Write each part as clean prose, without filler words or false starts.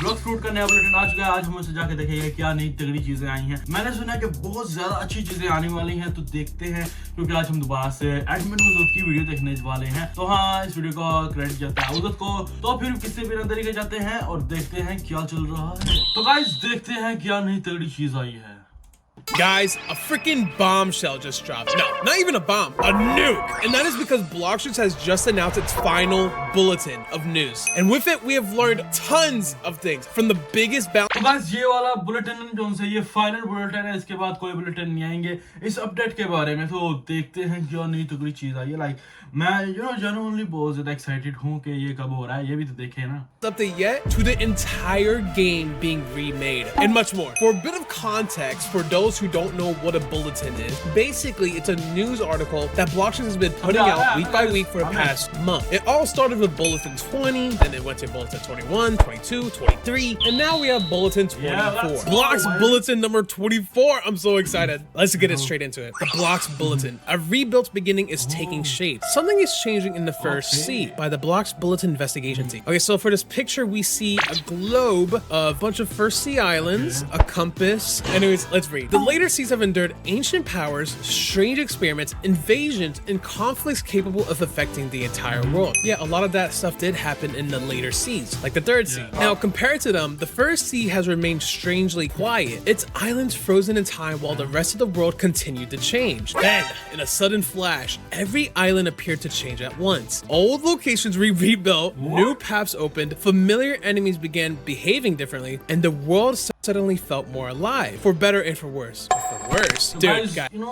Blocks fruit का नया bulletin आ चुका है। आज हम उसे जाके देखेंगे क्या नई तगड़ी चीजें आई हैं। मैंने सुना है कि बहुत ज्यादा अच्छी चीजें आने वाली हैं, तो देखते हैं, क्योंकि आज हम दोबारा से एडमिन उज़द की वीडियो देखने वाले हैं। तो हाँ, इस वीडियो का क्रेडिट जाता है उज़द को। तो फिर किसी भी तरीके जाते हैं और देखते हैं क्या चल रहा है। तो गाइस देखते हैं क्या नई तगड़ी चीज आई है। Guys, a freaking bombshell just dropped. No, not even a bomb, a nuke. And that is because Blox Fruits has just announced its final bulletin of news. And with it, we have learned tons of things from the biggest तो guys ये वाला bulletin जो से ये final bulletin है, इसके बाद कोई बुलेटिन नहीं आएंगे इस अपडेट के बारे में। तो देखते हैं क्या नई तगड़ी चीज आई है। लाइक मैं genuinely बहुत ज्यादा एक्साइटेड हूँ कि ये कब हो रहा है, ये भी तो देखें ना। update yet to the entire game being remade and much more. For a bit of context, for those who don't know what a bulletin is, basically it's a news article that Blox Fruits has been putting out week by week for the past month. It all started with Bulletin 20, then it went to Bulletin 21, 22, 23, and now we have Bulletin 24. Blox Bulletin number 24. I'm so excited. Let's get it straight into it. The Blox Bulletin. A rebuilt beginning is taking shape. Something is changing in the first sea by the Blox Bulletin investigation team. Okay, so for this picture, we see a globe, a bunch of first sea islands, a compass. Anyways, let's read. The later seas have endured ancient powers, strange experiments, invasions, and conflicts capable of affecting the entire world. Yeah, a lot of that stuff did happen in the later seas, like the third sea. Now, compared to them, the first sea has remained strangely quiet. Its islands frozen in time while the rest of the world continued to change. Then, in a sudden flash, every island appeared to change at once. Old locations rebuilt, new paths opened, familiar enemies began behaving differently, and the world suddenly felt more alive, for better and for worse. For worse, dude.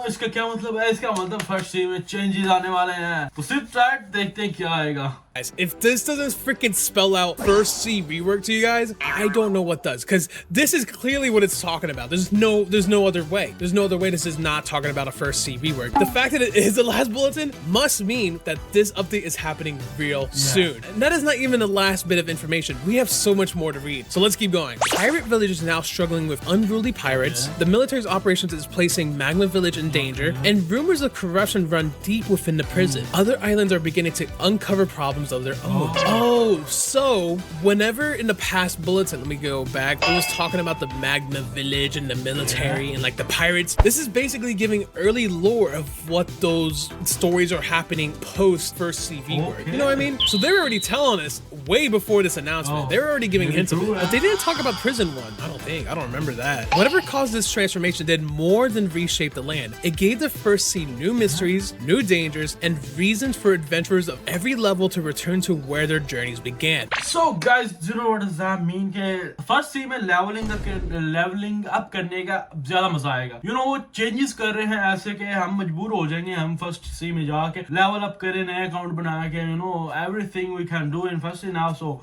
इसका क्या मतलब है? इसका मतलब first सी में changes आने वाले हैं। तो सिर्फ ट्रैक देखते हैं क्या आएगा। If this doesn't freaking spell out first sea rework to you guys, I don't know what does, because this is clearly what it's talking about. There's no other way. There's no other way this is not talking about a first sea rework. The fact that it is the last bulletin must mean that this update is happening real soon. And that is not even the last bit of information. We have so much more to read. So let's keep going. Pirate Village is now struggling with unruly pirates. The military's operations is placing Magma Village in danger, and rumors of corruption run deep within the prison. Other islands are beginning to uncover problems of their own. Oh, so whenever in the past bulletin, let me go back, it was talking about the Magma Village and the military and like the pirates. This is basically giving early lore of what those stories are happening post first CV work. You know what I mean? So they're already telling us way before this announcement. They're already giving hints of it. But they didn't talk about prison one. I don't think. I don't remember that. Whatever caused this transformation did more than reshape the land. It gave the first sea new mysteries, new dangers, and reasons for adventurers of every level to return to where their journeys began. So guys, you know what does that mean? कि first sea में leveling up करने का ज़्यादा मजा आएगा। You know वो changes कर रहे हैं ऐसे कि हम मजबूर हो जाएंगे हम first sea में जाके level up करें, नया account बना के, you know everything we can do in first sea now. So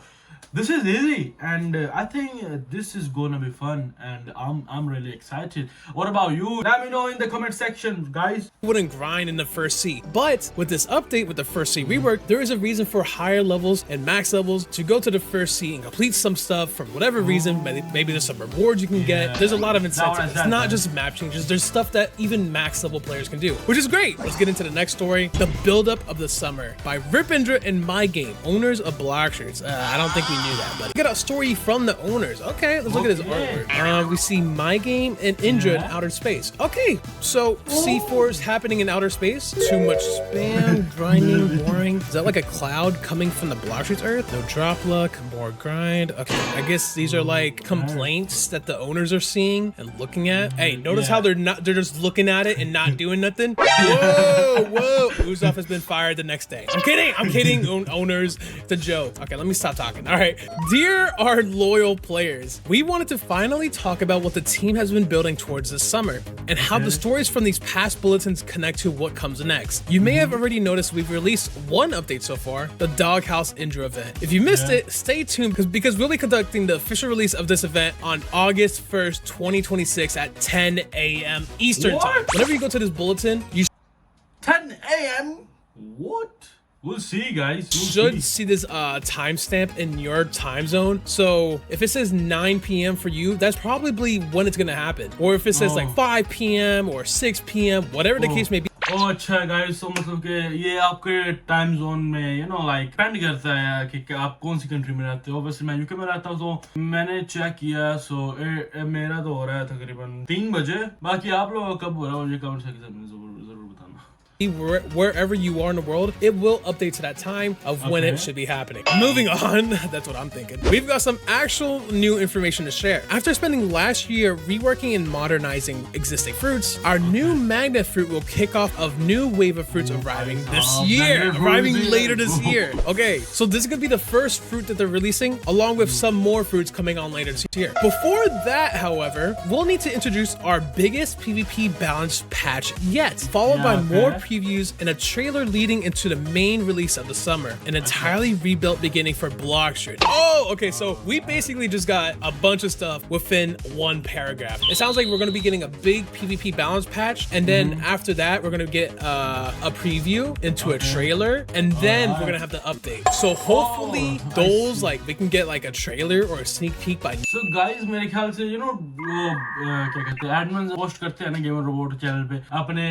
this is easy, and I think this is gonna be fun, and I'm really excited. What about you? Let me know in the comment section, guys. Wouldn't grind in the first sea, but with this update with the first sea rework, there is a reason for higher levels and max levels to go to the first sea and complete some stuff for whatever reason. Maybe there's some rewards you can get. There's a lot of incentives. It's not just map changes. There's stuff that even max level players can do, which is great. Let's get into the next story: the buildup of the summer by Ripindra and My Game, owners of Blox Fruits. I don't think we knew that, but get a story from the owners. Okay, let's look at this artwork. We see My Game and Indra in outer space. Okay, so C4 is happening in outer space. Too much spam, grinding, boring. Is that like a cloud coming from the Blox Fruits Earth? No drop luck, more grind. Okay, I guess these are like complaints that the owners are seeing and looking at. Hey, notice how they're just looking at it and not doing nothing. Whoa. Uzov has been fired the next day. I'm kidding, owners. It's a joke. Okay, let me stop talking. All right. Dear our loyal players, we wanted to finally talk about what the team has been building towards this summer and how the stories from these past bulletins connect to what comes next. You may have already noticed we've released one update so far, the Doghouse Indra event. If you missed it, stay tuned because we'll be conducting the official release of this event on August 1st, 2026 at 10 a.m. Eastern time. Whenever you go to this bulletin, you 10 a.m. What? We'll see, guys. Should see this timestamp in your time zone. So if it says 9 p.m. for you, that's probably when it's gonna happen. Or if it says like 5 p.m. or 6 p.m., whatever the case may be. ओ अच्छा guys, तो मतलब कि ये आपके time zone में like depend करता है कि आप कौन सी कंट्री में रहते हो। वैसे मैं यूके में रहता हूँ, तो मैंने चेक किया, सो मेरा तो हो रहा है तकरीबन 3 बजे। बाकी आप लोग कब हो रहा है मुझे कमेंट सेक्शन में जरूर बताना। Wherever you are in the world, it will update to that time of when it should be happening. Moving on, that's what I'm thinking. We've got some actual new information to share. After spending last year reworking and modernizing existing fruits, our new magnet fruit will kick off a new wave of fruits arriving this year. Arriving later this year. Okay, so this is gonna be the first fruit that they're releasing, along with some more fruits coming on later this year. Before that, however, we'll need to introduce our biggest PvP balance patch yet, followed by more previews and a trailer leading into the main release of the summer, an entirely rebuilt beginning for Blox Fruits. Oh, okay, so we basically just got a bunch of stuff within one paragraph. It sounds like we're going to be getting a big PvP balance patch, and then after that, we're going to get a preview into a trailer, and then we're going to have the update. So hopefully those, like, we can get like a trailer or a sneak peek by. So guys, मेरे ख्याल से वो क्या कहते हैं, admin post करते हैं ना गेमर रोबोट चैनल पे अपने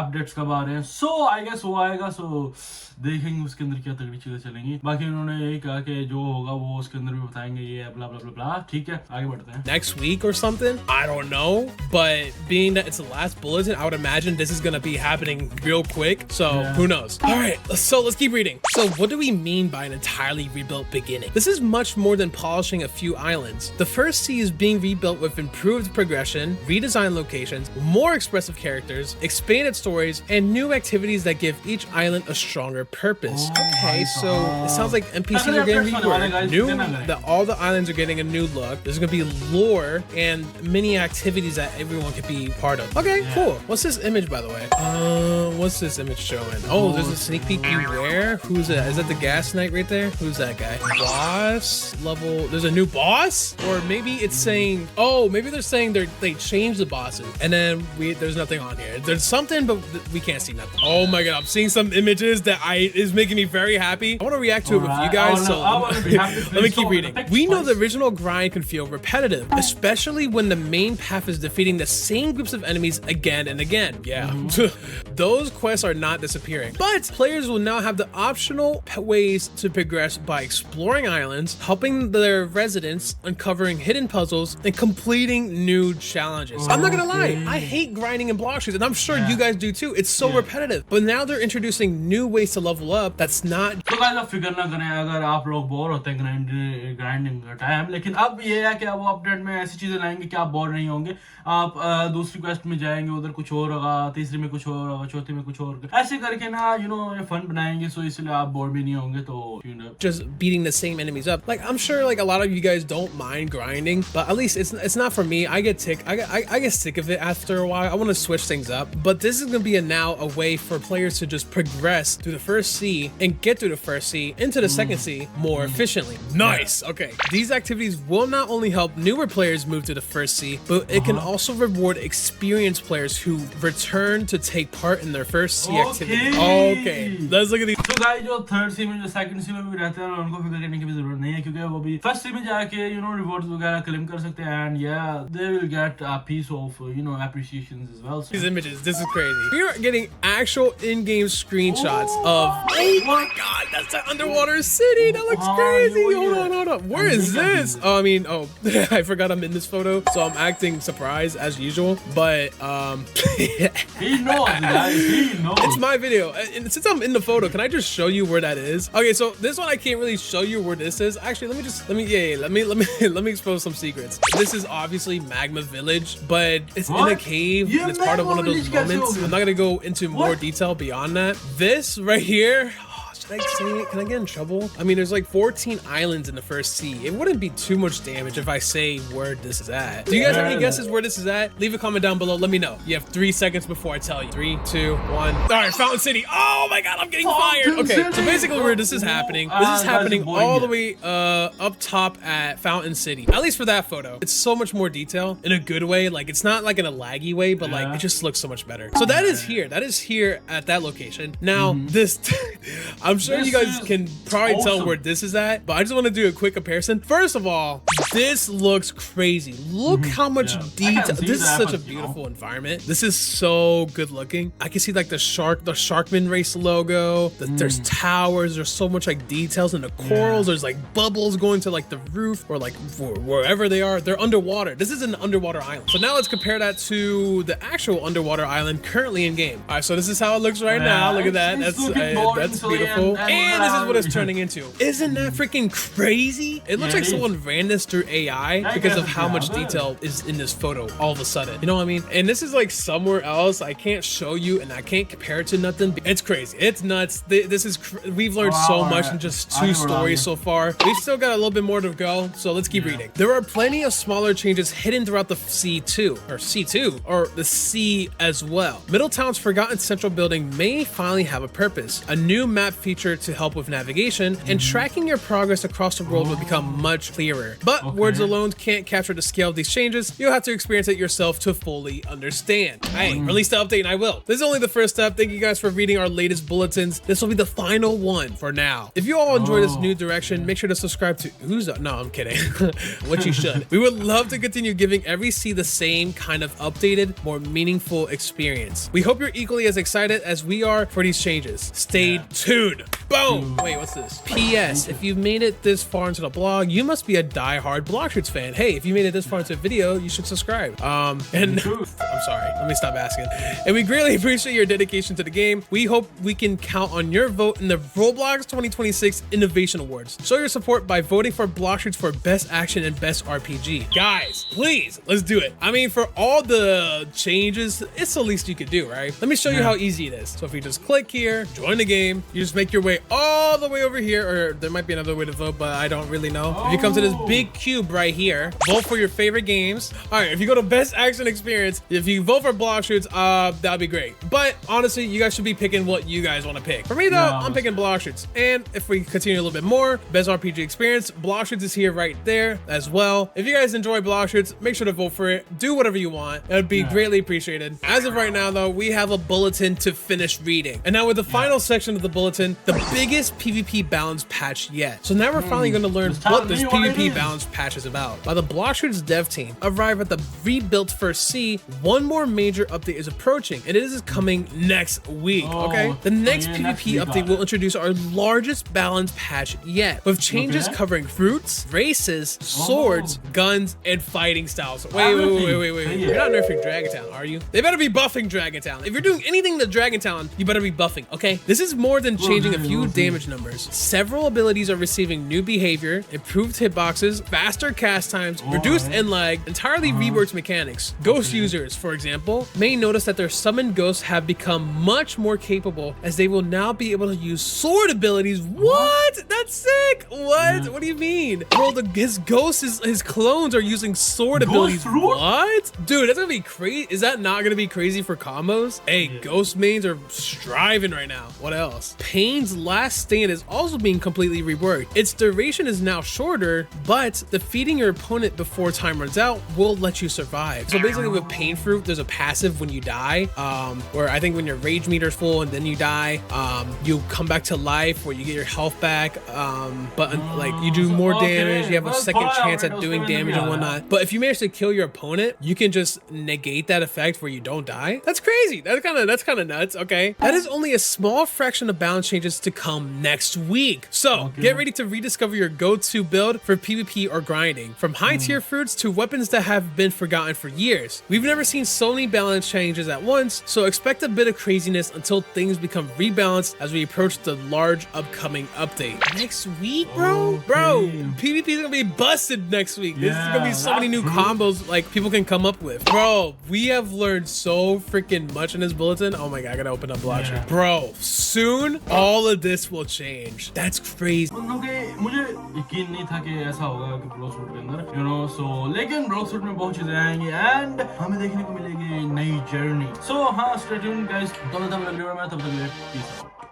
अपडेट्स कब आ रहे हैं। सो आई गेस वो आएगा, सो देखेंगे उसके अंदर क्या तगड़ी चीजें चलेंगी। बाकी उन्होंने यही कहा कि जो होगा वो उसके अंदर भी बताएंगे, ये ब्ला ब्ला ब्ला ब्ला। ठीक है, आगे बढ़ते हैं। Next week or something? I don't know, but being that it's the last bulletin, I would imagine this is gonna be happening real quick. So who knows? All right, so let's keep reading. So what do we mean by an entirely rebuilt beginning? This is much more than polishing a few islands. The first sea is being rebuilt with improved progression, redesigned locations, more expressive characters, expanded stories, and new activities that give each island a stronger purpose. Okay, so it sounds like NPCs are getting reworked. All the islands are getting a new look. There's gonna be lore and mini activities that everyone could be part of. Okay, cool. What's this image, by the way? What's this image showing? Oh, there's a sneak peek. Beware. Who's that? Is that the gas knight right there? Who's that guy? Boss level. There's a new boss, or maybe it's saying. Oh, maybe they're saying they changed the bosses, and then there's nothing on here. There's something, but we can't see nothing. Oh my god, I'm seeing some images that is making me very happy. I want to react to it with you guys, so let me keep reading. We know the original grind can feel repetitive, especially when the main path is defeating the same groups of enemies again and again. Yeah, those quests are not disappearing, but players will now have the optional ways to progress by exploring islands, helping their residents, uncovering hidden puzzles, and completing new challenges. I'm not gonna lie, I hate grinding in Blox Fruits, and I'm sure you guys do too. It's so repetitive, but now they're introducing new ways to level up. That's not. तो guys आप फिकर ना करें अगर आप लोग bore होते हैं ग्राइंडिंग का टाइम, लेकिन अब ये है कि अब वो अपडेट में ऐसी चीजें लाएंगे कि आप बोर नहीं होंगे। आप दूसरी क्वेस्ट में जाएंगे, उधर कुछ और होगा, तीसरी में कुछ और होगा, चौथी में कुछ और, ऐसे करके ना ये फन बनाएंगे, सो इसलिए आप बोर भी नहीं होंगे। तो just beating the same enemies up. Like, I'm sure like a lot of you guys don't mind grinding, but at least it's not for me. I get sick of it after a while. I want to switch things up, but this is gonna be now a way for players to just progress through the first sea and get through the first sea into the second sea more efficiently. Nice. Okay, these activities will not only help newer players move to the first sea, but it can also reward experienced players who return to take part in their first sea activity. Okay, let's look at these. So guys, जो third C में जो second सी में भी रहते हैं उनको फिक्र करने की भी जरूरत नहीं है, क्योंकि वो भी फर्स्ट सी में जाके रिवॉर्ड्स वगैरह क्लेम कर सकते हैं, and yeah, they will get a piece of appreciations as well. These images, this is crazy. We are getting actual in-game screenshots of. Oh my god, that's the underwater city. That looks crazy. Hold on. Where is this? Oh, I mean, I forgot I'm in this photo, so I'm acting surprised as usual. But he knows, guys. He knows. It's my video, and since I'm in the photo, can I just show you where that is? Okay, so this one I can't really show you where this is. Actually, let me expose some secrets. This is obviously Magma Village, but it's in a cave, and it's part of one of those moments. I'm not gonna go into more detail beyond that. This right here. Should I say it? Can I get in trouble? I mean, there's like 14 islands in the first sea. It wouldn't be too much damage if I say where this is at. Do you guys have any guesses where this is at? Leave a comment down below. Let me know. You have 3 seconds before I tell you. 3, 2, 1. All right, Fountain City. Oh my God, I'm getting fired. Okay, so basically where this is happening, all the way up top at Fountain City. At least for that photo. It's so much more detail in a good way. Like, it's not like in a laggy way, but like it just looks so much better. So that is here. That is here at that location. Now, this... I'm sure you guys can probably tell where this is at, but I just want to do a quick comparison. First of all, This looks crazy. Look how much detail. This is such a you know. beautiful environment. This is so good looking. I can see like the Sharkman Race logo. There's towers. There's so much like details in the corals. There's like bubbles going to like the roof or like wherever they are. They're underwater. This is an underwater island. So now let's compare that to the actual underwater island currently in game. All right, so this is how it looks right now. Look at that. That's beautiful. And this is what it's turning into. Isn't that freaking crazy? It looks like someone ran this through AI because of how much detail is in this photo all of a sudden. You know what I mean? And this is like somewhere else. I can't show you and I can't compare it to nothing. It's crazy. It's nuts. This is we've learned so much in just 2 stories so far. We've still got a little bit more to go, so let's keep reading. There are plenty of smaller changes hidden throughout the C2 or the sea as well. Middletown's forgotten central building may finally have a purpose. A new map feature to help with navigation and tracking your progress across the world will become much clearer. But words alone can't capture the scale of these changes. You'll have to experience it yourself to fully understand. Hey, release the update and I will. This is only the first step. Thank you guys for reading our latest bulletins. This will be the final one for now. If you all enjoy this new direction, make sure to subscribe to No, I'm kidding. What you should. We would love to continue giving every C the same kind of updated, more meaningful experience. We hope you're equally as excited as we are for these changes. Stay tuned. Boom. Wait, what's this? P.S. If you've made it this far into the blog, you must be a die-hard Bloxfruits fan. Hey, if you made it this far into the video, you should subscribe. And I'm sorry, let me stop asking. And we greatly appreciate your dedication to the game. We hope we can count on your vote in the Roblox 2026 Innovation Awards. Show your support by voting for Bloxfruits for Best Action and Best RPG. Guys, please, let's do it. I mean, for all the changes, it's the least you could do, right? Let me show you how easy it is. So if you just click here, join the game, you just make your way all the way over here, or there might be another way to vote, but I don't really know. If you come to this big cube right here, vote for your favorite games. All right, if you go to Best Action Experience, if you vote for Bloxfruits, that'd be great. But honestly, you guys should be picking what you guys want to pick. For me though, I'm picking Bloxfruits. And if we continue a little bit more, Best RPG Experience, Bloxfruits is here right there as well. If you guys enjoy Bloxfruits, make sure to vote for it. Do whatever you want. It would be greatly appreciated. As of right now though, we have a bulletin to finish reading. And now with the final section of the bulletin, the biggest PvP balance patch yet. So now we're finally going to learn what this PvP balance patch is about. While the Bloxfruits dev team arrive at the rebuilt First C, one more major update is approaching, and it is coming next week. Okay, the next PvP update will introduce our largest balance patch yet, with changes covering fruits, races, swords, guns, and fighting styles. Wait. You're not nerfing Dragontown, are you? They better be buffing Dragontown. If you're doing anything to Dragontown, you better be buffing, okay? This is more than changing a few damage numbers. Several abilities are receiving new behavior, improved hitboxes, faster cast times, reduced end lag, entirely reworked mechanics. Ghost users, for example, may notice that their summoned ghosts have become much more capable, as they will now be able to use sword abilities. What? That's sick. What do you mean? Bro, his ghosts, his clones are using sword abilities. What? Dude, that's gonna be crazy. Is that not gonna be crazy for combos? Hey, ghost mains are striving right now. What else? Pain's last stand is also being completely reworked. Its duration is now shorter, but defeating your opponent before time runs out will let you survive. So basically with Pain Fruit, there's a passive when you die, where I think when your rage meter's full and then you die, you come back to life where you get your health back, but like you do more damage, you have a second chance at doing damage and whatnot. But if you manage to kill your opponent, you can just negate that effect where you don't die. That's crazy. That's kind of nuts. Okay, that is only a small fraction of balance changes to come next week. So get ready to rediscover your go-to build for PvP or grinding. From high tier fruits to weapons that have been forgotten for years. We've never seen so many balance changes at once, so expect a bit of craziness until things become rebalanced as we approach the large upcoming update. Next week, bro? Bro, PvP is gonna be busted next week. This is gonna be so many new combos like people can come up with. Bro, we have learned so freaking much in this bulletin. Oh my god, I gotta open up Bloxfruit. Bro, soon all of this will change. That's crazy. मुझे यकीन नहीं था कि ऐसा होगा कि blocks fruit के अंदर, you know, so लेकिन ब्लॉक्स फ्रूट में बहुत चीजें आएंगी and हमें देखने को मिलेगी नई जर्नी. So हाँ, stay tuned guys. तब तक के लिए peace out.